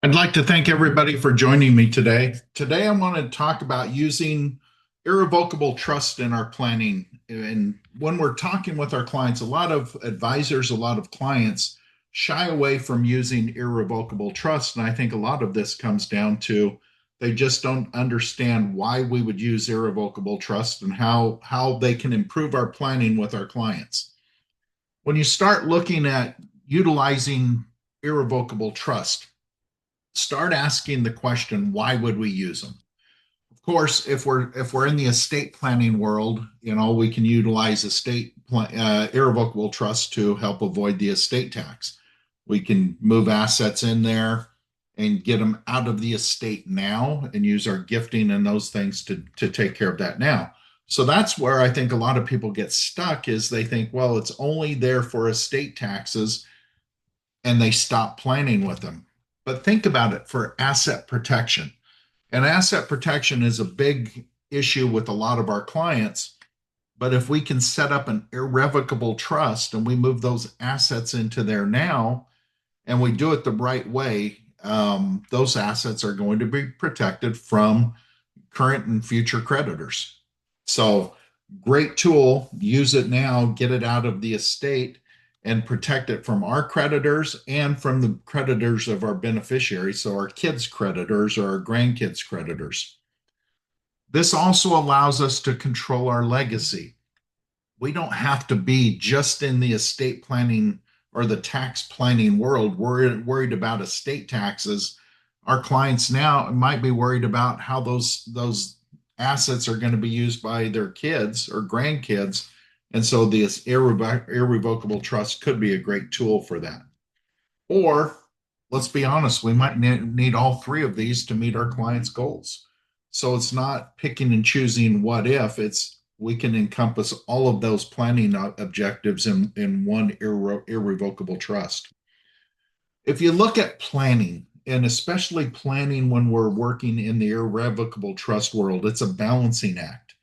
I'd like to thank everybody for joining me today. Today, I want to talk about using irrevocable trust in our planning. And when we're talking with our clients, a lot of advisors, a lot of clients shy away from using irrevocable trust. And I think a lot of this comes down to they just don't understand why we would use irrevocable trust and how they can improve our planning with our clients. When you start looking at utilizing irrevocable trust, start asking the question, why would we use them? Of course, if we're in the estate planning world, we can utilize irrevocable trust to help avoid the estate tax. We can move assets in there and get them out of the estate now and use our gifting and those things to take care of that now. So that's where I think a lot of people get stuck is they think, well, it's only there for estate taxes and they stop planning with them. But think about it for asset protection. And asset protection is a big issue with a lot of our clients. But if we can set up an irrevocable trust and we move those assets into there now and we do it the right way, those assets are going to be protected from current and future creditors. So, great tool. Use it now, get it out of the estate and protect it from our creditors and from the creditors of our beneficiaries, so our kids' creditors or our grandkids' creditors. This also allows us to control our legacy. We don't have to be just in the estate planning or the tax planning world worried about estate taxes. Our clients now might be worried about how those assets are going to be used by their kids or grandkids. And so this irrevocable trust could be a great tool for that. Or let's be honest, we might need all three of these to meet our clients' goals. So it's not picking and choosing what if, it's we can encompass all of those planning objectives in one irrevocable trust. If you look at planning, and especially planning when we're working in the irrevocable trust world, it's a balancing act.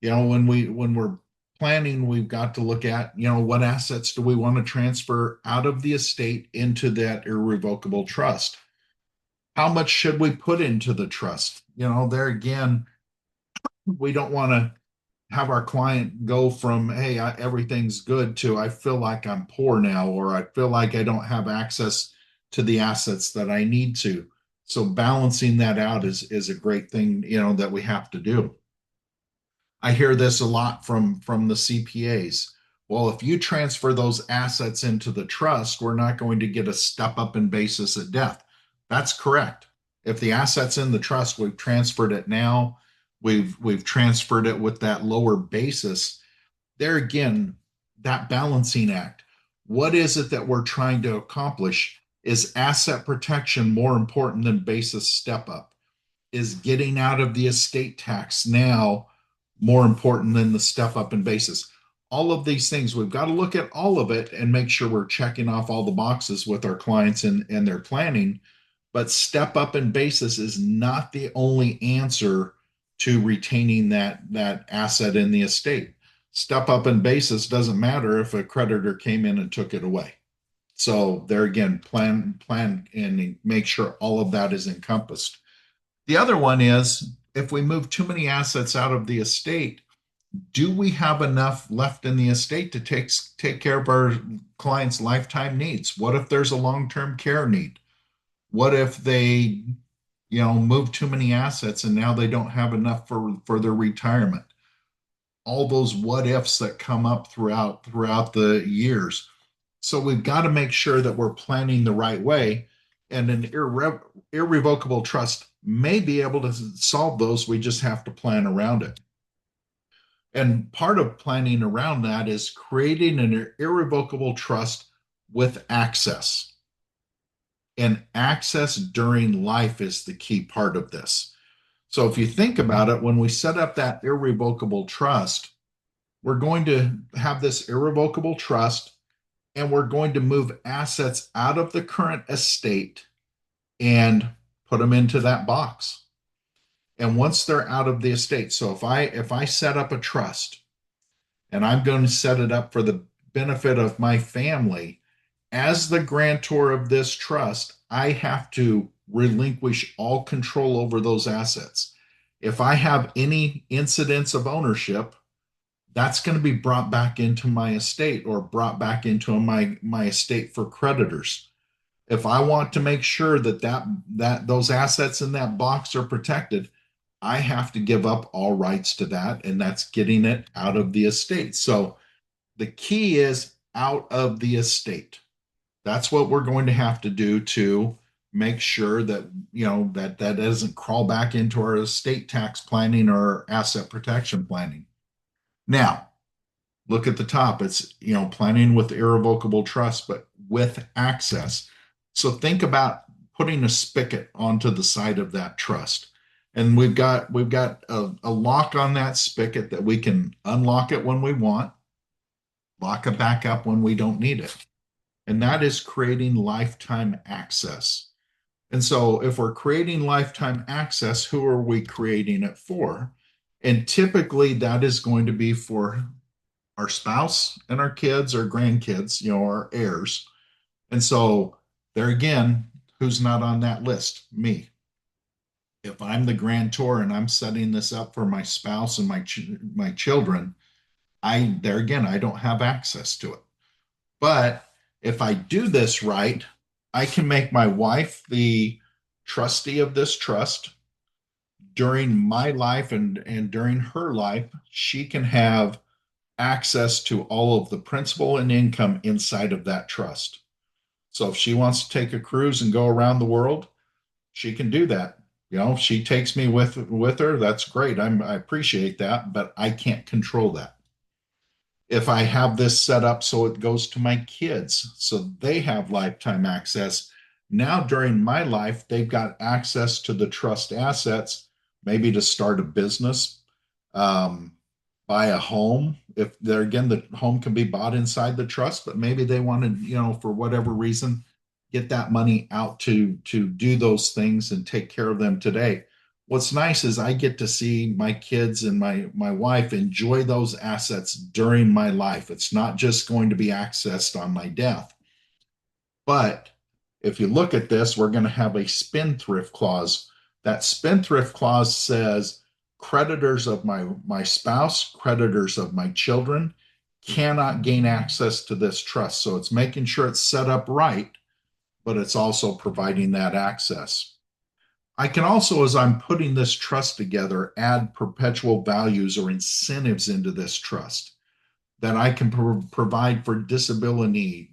When we're planning, we've got to look at, what assets do we want to transfer out of the estate into that irrevocable trust? How much should we put into the trust? There again, we don't want to have our client go from, hey, everything's good to I feel like I'm poor now, or I feel like I don't have access to the assets that I need to. So balancing that out is a great thing, that we have to do. I hear this a lot from the CPAs. Well, if you transfer those assets into the trust, we're not going to get a step up in basis at death. That's correct. If the asset's in the trust, we've transferred it now. We've transferred it with that lower basis. There again, that balancing act. What is it that we're trying to accomplish? Is asset protection more important than basis step up? Is getting out of the estate tax now more important than the step up in basis? All of these things, we've got to look at all of it and make sure we're checking off all the boxes with our clients and their planning. But step up in basis is not the only answer to retaining that asset in the estate. Step up in basis doesn't matter if a creditor came in and took it away. So there again, plan and make sure all of that is encompassed. The other one is if we move too many assets out of the estate, do we have enough left in the estate to take care of our clients' lifetime needs? What if there's a long-term care need? What if they, move too many assets and now they don't have enough for their retirement? All those what ifs that come up throughout the years. So we've got to make sure that we're planning the right way, and an irrevocable trust may be able to solve those. We just have to plan around it. And part of planning around that is creating an irrevocable trust with access. And access during life is the key part of this. So if you think about it, when we set up that irrevocable trust, we're going to have this irrevocable trust and we're going to move assets out of the current estate and put them into that box. And once they're out of the estate, so if I set up a trust and I'm going to set it up for the benefit of my family, As the grantor of this trust, I have to relinquish all control over those assets. If I have any incidents of ownership, that's going to be brought back into my estate or brought back into my estate for creditors. If I want to make sure that those assets in that box are protected, I have to give up all rights to that, and that's getting it out of the estate. So the key is out of the estate. That's what we're going to have to do to make sure that that doesn't crawl back into our estate tax planning or asset protection planning. Now, look at the top. It's planning with irrevocable trust, but with access. So think about putting a spigot onto the side of that trust. And we've got a lock on that spigot that we can unlock it when we want, lock it back up when we don't need it. And that is creating lifetime access. And so if we're creating lifetime access, who are we creating it for? And typically that is going to be for our spouse and our kids or grandkids, our heirs. And so there again, who's not on that list? Me. If I'm the grantor and I'm setting this up for my spouse and my children, I don't have access to it. But if I do this right, I can make my wife the trustee of this trust during my life and during her life. She can have access to all of the principal and income inside of that trust. So if she wants to take a cruise and go around the world, she can do that. If she takes me with her, that's great. I appreciate that, but I can't control that. If I have this set up so it goes to my kids, so they have lifetime access, now during my life, they've got access to the trust assets, maybe to start a business, um, buy a home. If they're again, the home can be bought inside the trust, but maybe they want to, for whatever reason, get that money out to do those things and take care of them today. What's nice is I get to see my kids and my wife enjoy those assets during my life. It's not just going to be accessed on my death. But if you look at this, we're going to have a spendthrift clause. That spendthrift clause says creditors of my spouse, creditors of my children cannot gain access to this trust. So it's making sure it's set up right, but it's also providing that access. I can also, as I'm putting this trust together, add perpetual values or incentives into this trust that I can provide for disability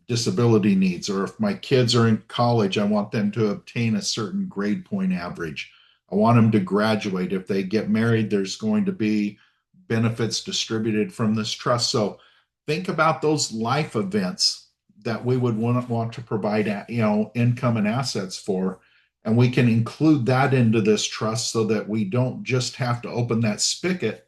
needs, or if my kids are in college, I want them to obtain a certain grade point average. I want them to graduate. If they get married, there's going to be benefits distributed from this trust. So think about those life events that we would want to provide, income and assets for. And we can include that into this trust so that we don't just have to open that spigot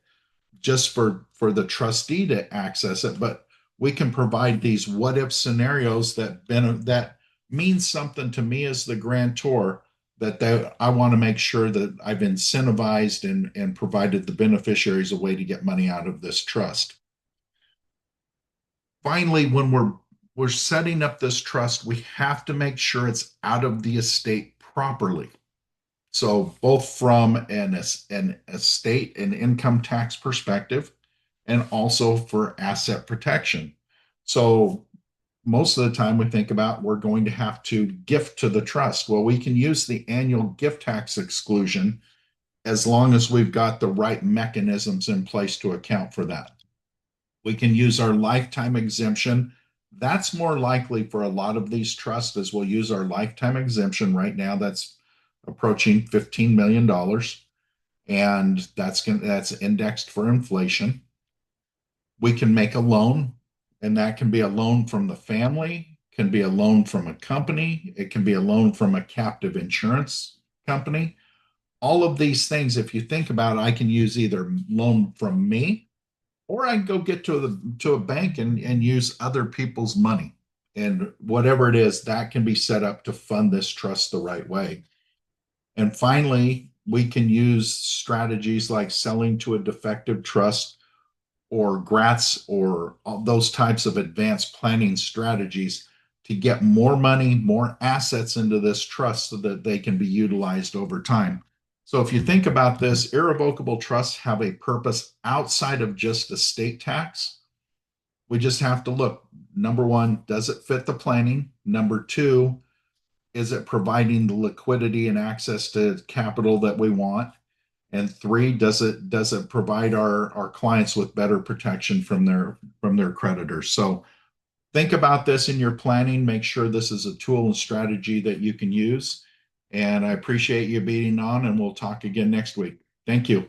just for the trustee to access it, but we can provide these what if scenarios that means something to me as the grantor, that I want to make sure that I've incentivized and provided the beneficiaries a way to get money out of this trust. Finally, when we're setting up this trust, we have to make sure it's out of the estate properly. So both from an estate and income tax perspective, and also for asset protection. So most of the time we think about we're going to have to gift to the trust. Well, we can use the annual gift tax exclusion as long as we've got the right mechanisms in place to account for that. We can use our lifetime exemption. That's more likely for a lot of these trusts, as we'll use our lifetime exemption right now. That's approaching $15 million, and that's indexed for inflation. We can make a loan, and that can be a loan from the family, can be a loan from a company, it can be a loan from a captive insurance company. All of these things, if you think about it, I can use either loan from me, or I can go get to a bank and use other people's money. And whatever it is, that can be set up to fund this trust the right way. And finally, we can use strategies like selling to a defective trust or grants or those types of advanced planning strategies to get more money, more assets into this trust so that they can be utilized over time. So if you think about this, irrevocable trusts have a purpose outside of just estate tax. We just have to look. Number one, does it fit the planning? Number two, is it providing the liquidity and access to capital that we want? And three, does it provide our clients with better protection from their creditors? So think about this in your planning. Make sure this is a tool and strategy that you can use. And I appreciate you being on, and we'll talk again next week. Thank you.